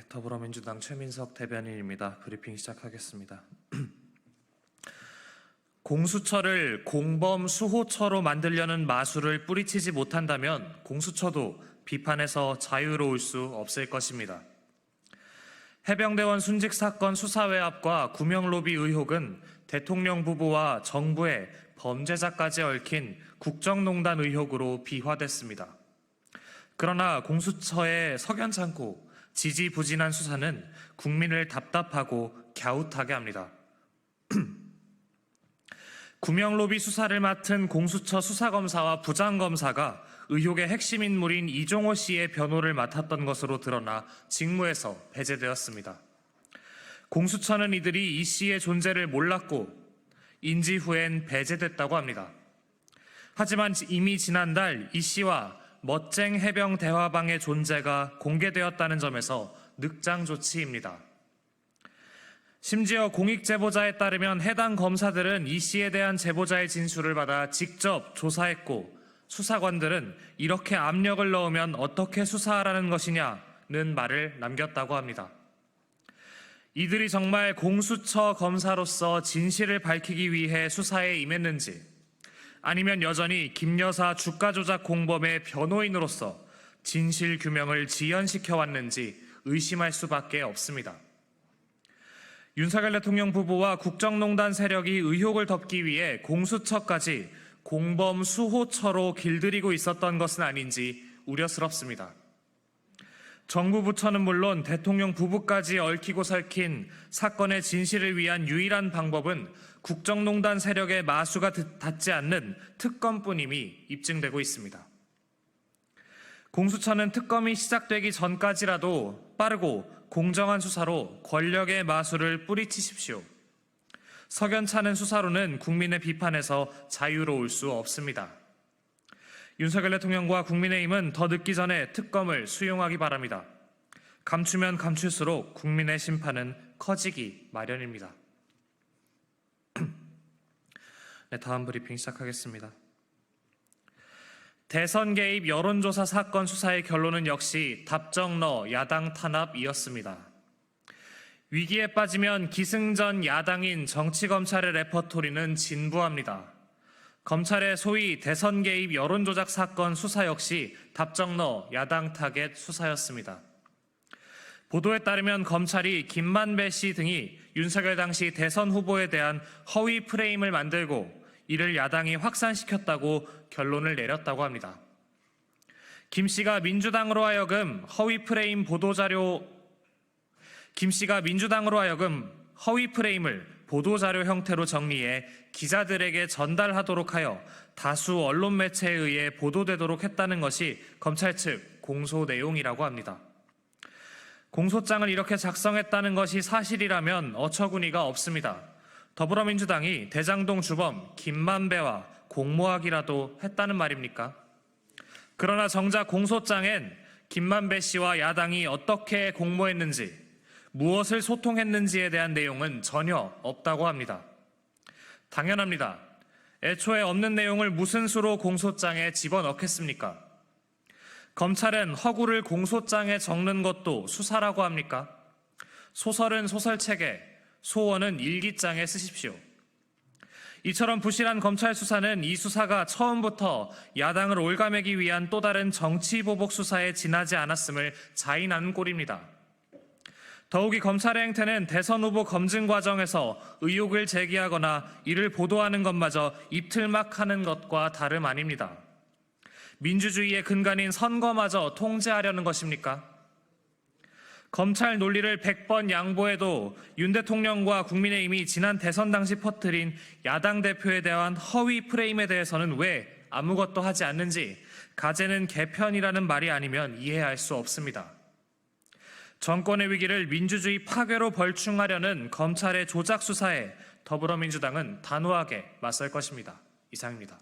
더불어민주당 최민석 대변인입니다. 브리핑 시작하겠습니다. 공수처를 공범 수호처로 만들려는 마술을 뿌리치지 못한다면 공수처도 비판에서 자유로울 수 없을 것입니다. 해병대원 순직 사건 수사 외압과 구명 로비 의혹은 대통령 부부와 정부의 범죄자까지 얽힌 국정농단 의혹으로 비화됐습니다. 그러나 공수처의 석연찮고 지지부진한 수사는 국민을 답답하고 갸웃하게 합니다. 구명로비 수사를 맡은 공수처 수사검사와 부장검사가 의혹의 핵심 인물인 이종호 씨의 변호를 맡았던 것으로 드러나 직무에서 배제되었습니다. 공수처는 이들이 이 씨의 존재를 몰랐고 인지 후엔 배제됐다고 합니다. 하지만 이미 지난달 이 씨와 멋쟁 해병 대화방의 존재가 공개되었다는 점에서 늑장조치입니다. 심지어 공익제보자에 따르면 해당 검사들은 이 씨에 대한 제보자의 진술을 받아 직접 조사했고 수사관들은 이렇게 압력을 넣으면 어떻게 수사하라는 것이냐는 말을 남겼다고 합니다. 이들이 정말 공수처 검사로서 진실을 밝히기 위해 수사에 임했는지 아니면 여전히 김 여사 주가 조작 공범의 변호인으로서 진실 규명을 지연시켜 왔는지 의심할 수밖에 없습니다. 윤석열 대통령 부부와 국정농단 세력이 의혹을 덮기 위해 공수처까지 공범 수호처로 길들이고 있었던 것은 아닌지 우려스럽습니다. 정부 부처는 물론 대통령 부부까지 얽히고 설킨 사건의 진실을 위한 유일한 방법은 국정농단 세력의 마수가 닿지 않는 특검뿐임이 입증되고 있습니다. 공수처는 특검이 시작되기 전까지라도 빠르고 공정한 수사로 권력의 마수를 뿌리치십시오. 석연찮은 수사로는 국민의 비판에서 자유로울 수 없습니다. 윤석열 대통령과 국민의힘은 더 늦기 전에 특검을 수용하기 바랍니다. 감추면 감출수록 국민의 심판은 커지기 마련입니다. 다음 브리핑 시작하겠습니다. 대선 개입 여론조사 사건 수사의 결론은 역시 답정너 야당 탄압이었습니다. 위기에 빠지면 기승전 야당인 정치검찰의 레퍼토리는 진부합니다. 검찰의 소위 대선 개입 여론조작 사건 수사 역시 답정너 야당 타겟 수사였습니다. 보도에 따르면 검찰이 김만배 씨 등이 윤석열 당시 대선 후보에 대한 허위 프레임을 만들고 이를 야당이 확산시켰다고 결론을 내렸다고 합니다. 김 씨가 민주당으로 하여금 허위 프레임을 보도자료 형태로 정리해 기자들에게 전달하도록 하여 다수 언론 매체에 의해 보도되도록 했다는 것이 검찰 측 공소 내용이라고 합니다. 공소장을 이렇게 작성했다는 것이 사실이라면 어처구니가 없습니다. 더불어민주당이 대장동 주범 김만배와 공모하기라도 했다는 말입니까? 그러나 정작 공소장엔 김만배 씨와 야당이 어떻게 공모했는지, 무엇을 소통했는지에 대한 내용은 전혀 없다고 합니다. 당연합니다. 애초에 없는 내용을 무슨 수로 공소장에 집어넣겠습니까? 검찰은 허구를 공소장에 적는 것도 수사라고 합니까? 소설은 소설책에, 소원은 일기장에 쓰십시오. 이처럼 부실한 검찰 수사는 이 수사가 처음부터 야당을 올가매기 위한 또 다른 정치보복 수사에 지나지 않았음을 자인하는 꼴입니다. 더욱이 검찰의 행태는 대선 후보 검증 과정에서 의혹을 제기하거나 이를 보도하는 것마저 입틀막하는 것과 다름 아닙니다. 민주주의의 근간인 선거마저 통제하려는 것입니까? 검찰 논리를 100번 양보해도 윤 대통령과 국민의힘이 지난 대선 당시 퍼뜨린 야당 대표에 대한 허위 프레임에 대해서는 왜 아무것도 하지 않는지 가재는 개편이라는 말이 아니면 이해할 수 없습니다. 정권의 위기를 민주주의 파괴로 벌충하려는 검찰의 조작 수사에 더불어민주당은 단호하게 맞설 것입니다. 이상입니다.